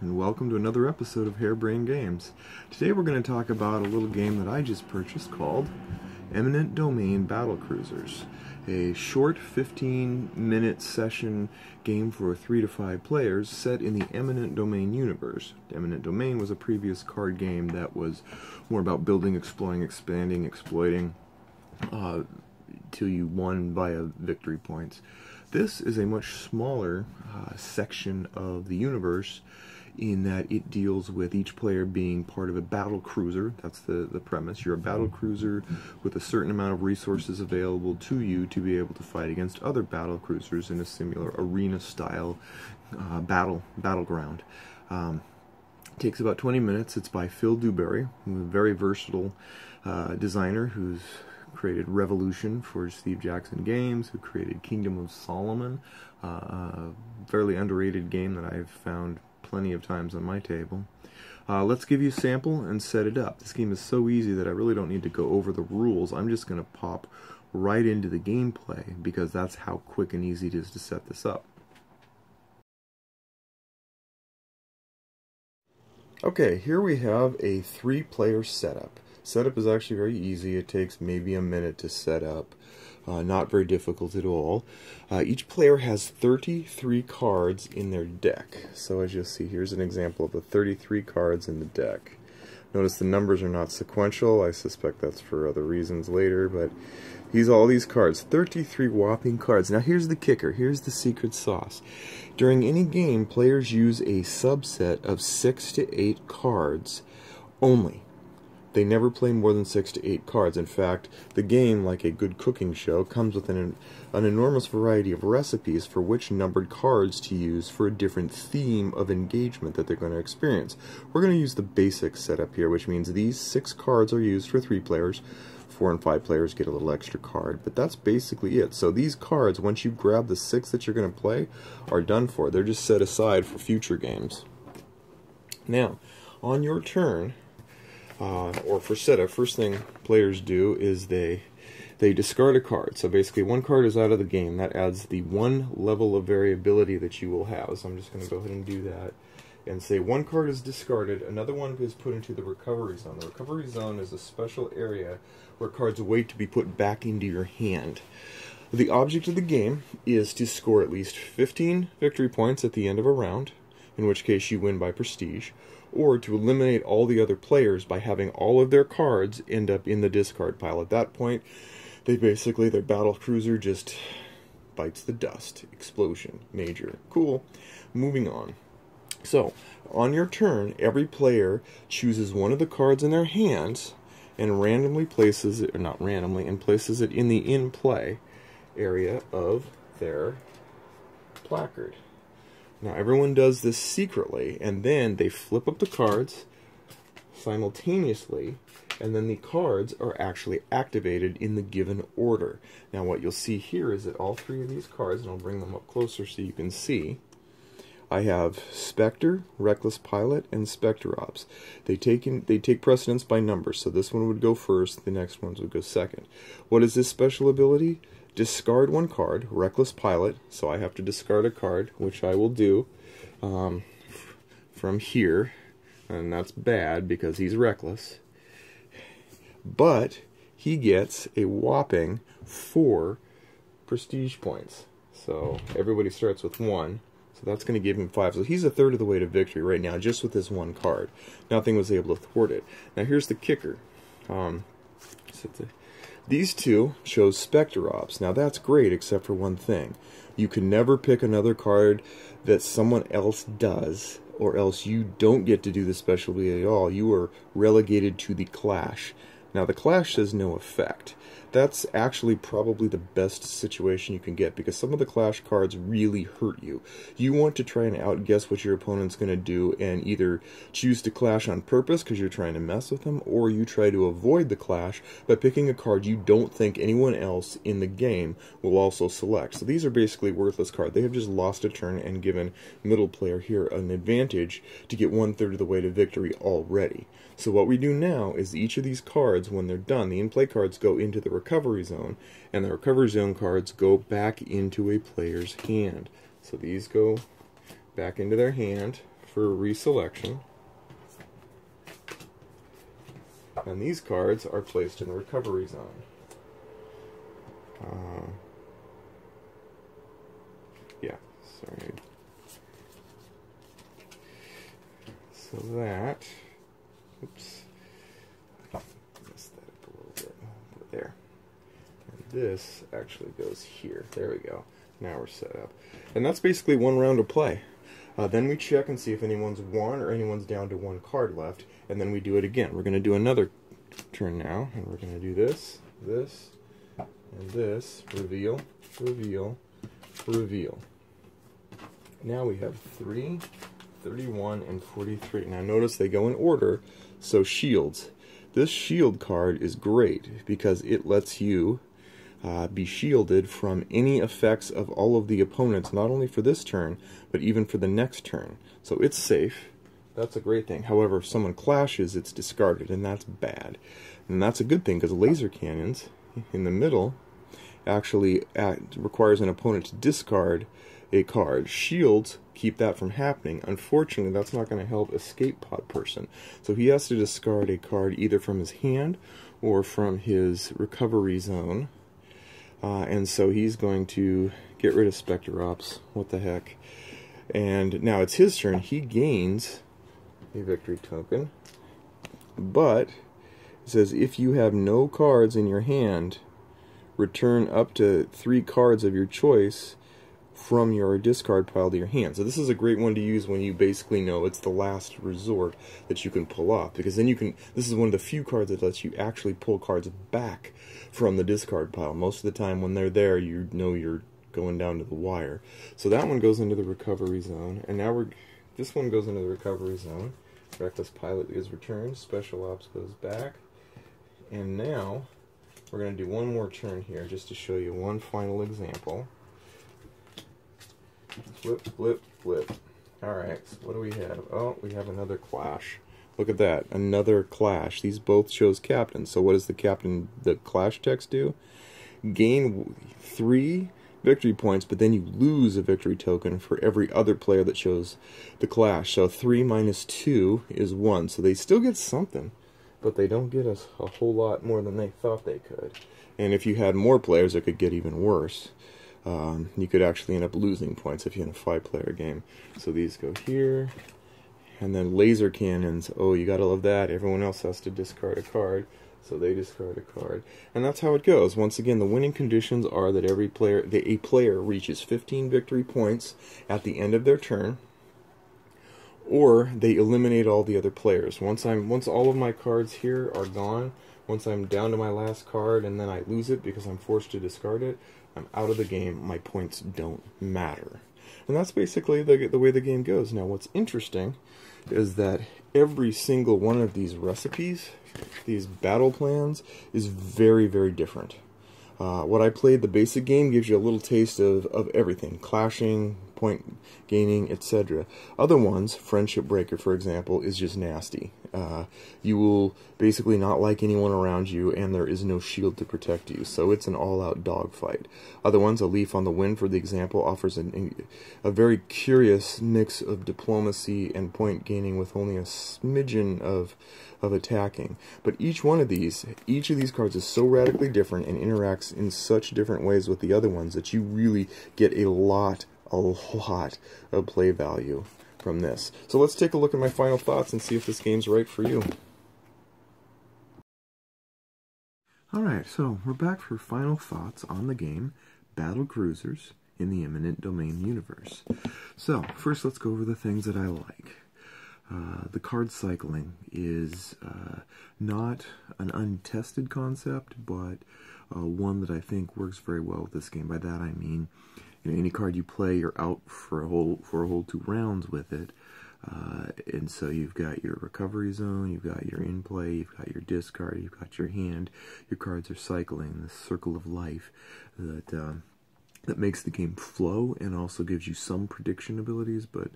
and welcome to another episode of Harebrained Games. Today we're going to talk about a little game that I just purchased called Eminent Domain Battlecruisers, a short 15-minute session game for 3 to 5 players set in the Eminent Domain universe. Eminent Domain was a previous card game that was more about building, exploring, expanding, exploiting, till you won via victory points. This is a much smaller section of the universe in that it deals with each player being part of a battle cruiser. That's the premise. You're a battle cruiser with a certain amount of resources available to you to be able to fight against other battle cruisers in a similar arena-style battleground. It takes about 20 minutes. It's by Phil Dewberry, a very versatile designer who's created Revolution for Steve Jackson Games, who created Kingdom of Solomon, a fairly underrated game that I've found plenty of times on my table. Let's give you a sample and set it up. This game is so easy that I really don't need to go over the rules. I'm just going to pop right into the gameplay because that's how quick and easy it is to set this up. Okay, here we have a 3-player setup. Setup is actually very easy. It takes maybe a minute to set up. Not very difficult at all. Each player has 33 cards in their deck. So as you'll see, here's an example of the 33 cards in the deck. Notice the numbers are not sequential. I suspect that's for other reasons later, but all these cards, 33 whopping cards. Now here's the kicker, here's the secret sauce. During any game, players use a subset of 6 to 8 cards only. They never play more than 6 to 8 cards. In fact, the game, like a good cooking show, comes with an enormous variety of recipes for which numbered cards to use for a different theme of engagement that they're going to experience. We're going to use the basic setup here, which means these 6 cards are used for 3 players. 4 and 5 players get a little extra card, but that's basically it. So these cards, once you grab the 6 that you're going to play, are done for. They're just set aside for future games. Now, on your turn, or for setup, first thing players do is they discard a card. So basically, one card is out of the game. That adds the 1 level of variability that you will have. So I'm just going to go ahead and do that and say one card is discarded, another one is put into the recovery zone. The recovery zone is a special area where cards wait to be put back into your hand. The object of the game is to score at least 15 victory points at the end of a round, in which case you win by prestige, or to eliminate all the other players by having all of their cards end up in the discard pile. At that point, their battle cruiser just bites the dust. Explosion. Major. Cool. Moving on. So, on your turn, every player chooses one of the cards in their hands and randomly places it, or not randomly, and places it in the in-play area of their placard. Now everyone does this secretly, and then they flip up the cards simultaneously, and then the cards are actually activated in the given order. Now what you'll see here is that all 3 of these cards, and I'll bring them up closer so you can see, I have Spectre, Reckless Pilot, and Spectre Ops. They take precedence by numbers, so this one would go first, the next ones would go second. What is this special ability? Discard 1 card, Reckless Pilot, so I have to discard a card, which I will do from here, and that's bad because he's reckless. But he gets a whopping 4 prestige points. So everybody starts with 1, so that's going to give him 5. So he's a third of the way to victory right now, just with this 1 card. Nothing was able to thwart it. Now here's the kicker. These 2 chose Spectre Ops. Now that's great, except for one thing. You can never pick another card that someone else does, or else you don't get to do the special ability at all. You are relegated to the Clash. Now the Clash has no effect. That's actually probably the best situation you can get, because some of the Clash cards really hurt you. You want to try and outguess what your opponent's going to do and either choose to clash on purpose because you're trying to mess with them, or you try to avoid the clash by picking a card you don't think anyone else in the game will also select. So these are basically worthless cards. They have just lost a turn and given middle player here an advantage to get 1/3 of the way to victory already. So what we do now is each of these cards, when they're done, the in-play cards go into the recovery zone, and the recovery zone cards go back into a player's hand. So these go back into their hand for reselection. And these cards are placed in the recovery zone. Yeah, sorry. So that, oops, I messed that up a little bit. Put it there. And this actually goes here. There we go. Now we're set up. And that's basically one round of play. Then we check and see if anyone's won or anyone's down to one card left, and then we do it again. We're going to do another turn now, and we're going to do this, this, and this. Reveal, reveal, reveal. Now we have 3, 31, and 43. Now notice they go in order, so shields. This shield card is great because it lets you be shielded from any effects of all of the opponents, not only for this turn, but even for the next turn. So it's safe. That's a great thing. However, if someone clashes, it's discarded, and that's bad. And that's a good thing, because laser cannons in the middle actually requires an opponent to discard a card. Shields keep that from happening. Unfortunately, that's not going to help Escape Pod person. So he has to discard a card either from his hand or from his recovery zone. And so he's going to get rid of Spectre Ops. What the heck? And now it's his turn. He gains a victory token. But it says if you have no cards in your hand, return up to 3 cards of your choice from your discard pile to your hand. So this is a great one to use when you basically know it's the last resort that you can pull off, because then you can, this is one of the few cards that lets you actually pull cards back from the discard pile. Most of the time when they're there, you know you're going down to the wire. So that one goes into the recovery zone, and now this one goes into the recovery zone. Reckless Pilot is returned, Special Ops goes back, and now we're going to do one more turn here just to show you one final example. Flip, flip, flip. Alright, so what do we have? Oh, we have another clash. Look at that, another clash. These both shows captain. So what does the clash text do? Gain 3 victory points, but then you lose a victory token for every other player that shows the clash. So 3 minus 2 is 1. So they still get something, but they don't get us a whole lot more than they thought they could. And if you had more players, it could get even worse. You could actually end up losing points if you had a 5-player game. So these go here, and then laser cannons. Oh, you gotta love that. Everyone else has to discard a card, so they discard a card, and that's how it goes. Once again, the winning conditions are that a player reaches 15 victory points at the end of their turn, or they eliminate all the other players. Once all of my cards here are gone, once I'm down to my last card and then I lose it because I'm forced to discard it, I'm out of the game. My points don't matter. And that's basically the way the game goes. Now, what's interesting is that every single one of these recipes, these battle plans, is very, very different. What I played, the basic game, gives you a little taste of everything. Clashing, point gaining, etc. Other ones, Friendship Breaker, for example, is just nasty. You will basically not like anyone around you, and there is no shield to protect you, so it's an all-out dogfight. Other ones, A Leaf on the Wind, for the example, offers a very curious mix of diplomacy and point gaining with only a smidgen of attacking. But each of these cards is so radically different and interacts in such different ways with the other ones that you really get a lot of play value from this. So let's take a look at my final thoughts and see if this game's right for you. Alright, so we're back for final thoughts on the game Battlecruisers in the Eminent Domain universe. So, first let's go over the things that I like. The card cycling is not an untested concept, but one that I think works very well with this game. By that I mean, any card you play, you're out for a whole 2 rounds with it. And so you've got your recovery zone, you've got your in-play, you've got your discard, you've got your hand. Your cards are cycling, this circle of life that makes the game flow and also gives you some prediction abilities, but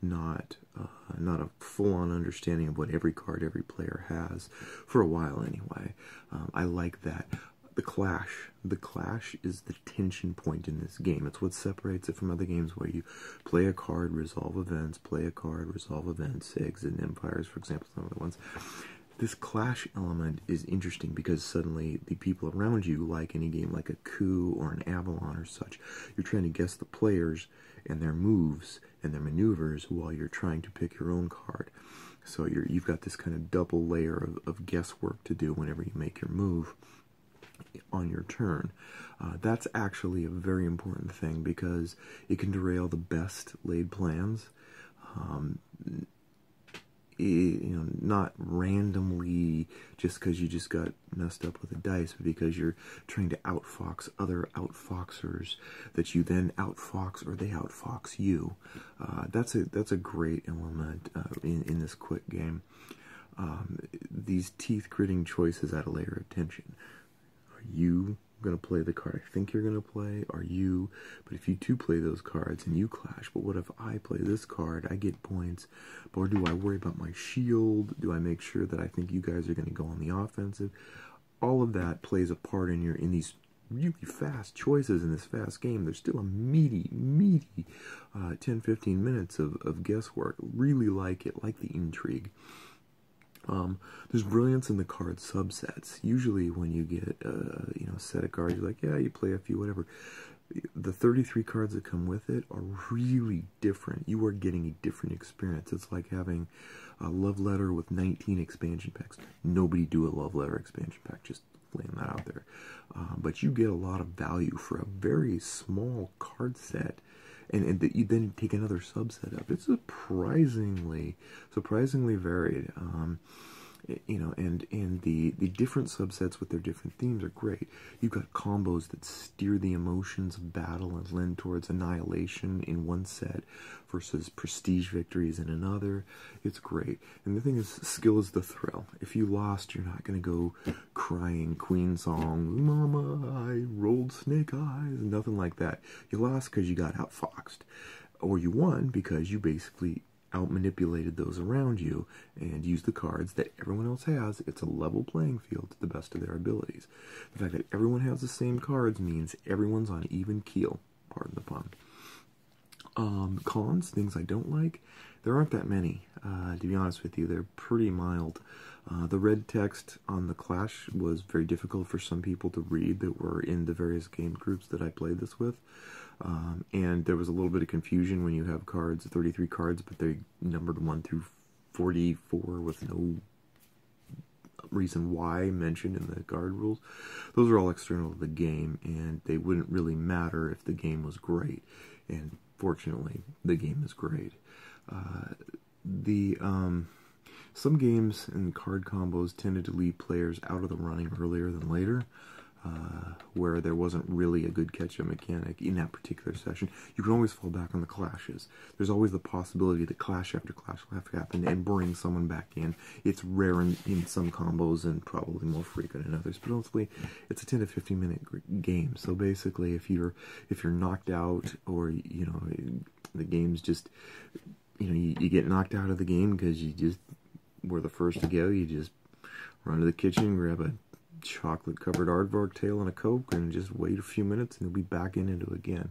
not a full-on understanding of what every card every player has, for a while anyway. I like that. the clash. The clash is the tension point in this game. It's what separates it from other games where you play a card, resolve events, play a card, resolve events, exit empires, for example, some of the ones. This clash element is interesting because suddenly the people around you, like any game like a coup or an Avalon or such, you're trying to guess the players and their moves and their maneuvers while you're trying to pick your own card. So you've got this kind of double layer of guesswork to do whenever you make your move on your turn. That's actually a very important thing because it can derail the best laid plans. Not randomly just because you just got messed up with a dice, but because you're trying to outfox other outfoxers that you then outfox or they outfox you. That's a great element in this quick game. These teeth-gritting choices add a layer of tension. Are you going to play the card I think you're going to play? Are you? But if you two play those cards and you clash, but what if I play this card? I get points. Or do I worry about my shield? Do I make sure that I think you guys are going to go on the offensive? All of that plays a part in these really fast choices in this fast game. There's still a meaty 10-15 minutes of guesswork. Really like it, like the intrigue. There's brilliance in the card subsets. Usually when you get a set of cards, you're like, yeah, you play a few, whatever. The 33 cards that come with it are really different. You are getting a different experience. It's like having a love letter with 19 expansion packs. Nobody do a love letter expansion pack, just laying that out there. But you get a lot of value for a very small card set. And that you then take another subset up. It's surprisingly varied. And the different subsets with their different themes are great. You've got combos that steer the emotions of battle and lend towards annihilation in one set versus prestige victories in another. It's great. And the thing is, skill is the thrill. If you lost, you're not going to go crying Queen song, Mama, I rolled snake eyes, nothing like that. You lost because you got outfoxed. Or you won because you basically out-manipulated those around you and used the cards that everyone else has. It's a level playing field to the best of their abilities. The fact that everyone has the same cards means everyone's on even keel, pardon the pun. Cons, things I don't like, there aren't that many, to be honest with you. They're pretty mild. The red text on the Clash was very difficult for some people to read that were in the various game groups that I played this with. And there was a little bit of confusion when you have cards, 33 cards, but they numbered 1 through 44 with no reason why mentioned in the card rules. Those are all external to the game, and they wouldn't really matter if the game was great. And fortunately, the game is great. Some games and card combos tended to leave players out of the running earlier than later, where there wasn't really a good catch-up mechanic in that particular session. You can always fall back on the clashes. There's always the possibility that clash after clash will have to happen and bring someone back in. It's rare in some combos and probably more frequent in others, but hopefully it's a 10 to 15 minute game. So basically, if you're knocked out, or the game's just you get knocked out of the game because you just were the first to go, you just run to the kitchen, grab a chocolate-covered aardvark tail and a Coke, and just wait a few minutes, and you'll be back into it again.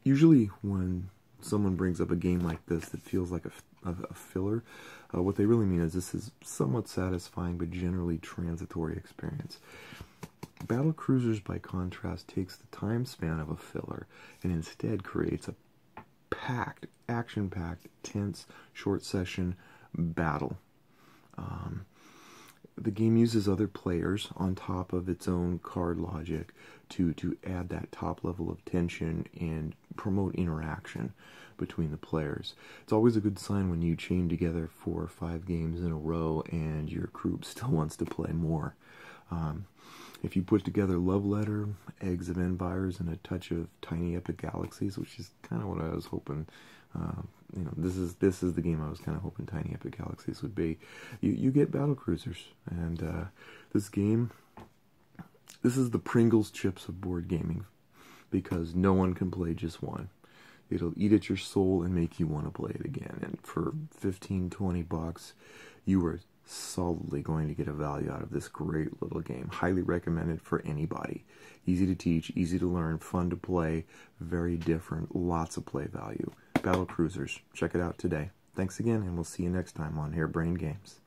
Usually when someone brings up a game like this that feels like a filler, what they really mean is this is somewhat satisfying but generally transitory experience. Battlecruisers, by contrast, takes the time span of a filler and instead creates a action-packed, tense, short session battle. The game uses other players on top of its own card logic to add that top level of tension and promote interaction between the players. It's always a good sign when you chain together 4 or 5 games in a row and your group still wants to play more. If you put together Love Letter, Eggs of Empires, and a touch of Tiny Epic Galaxies, which is kind of what I was hoping, this is the game I was kind of hoping Tiny Epic Galaxies would be. You get Battlecruisers, and this game, this is the Pringles chips of board gaming, because no one can play just one. It'll eat at your soul and make you want to play it again. And for $15-20, you are solidly going to get a value out of this great little game. Highly recommended for anybody. Easy to teach, easy to learn, fun to play, very different, lots of play value. Battlecruisers, check it out today. Thanks again, and we'll see you next time on Harebrained Games.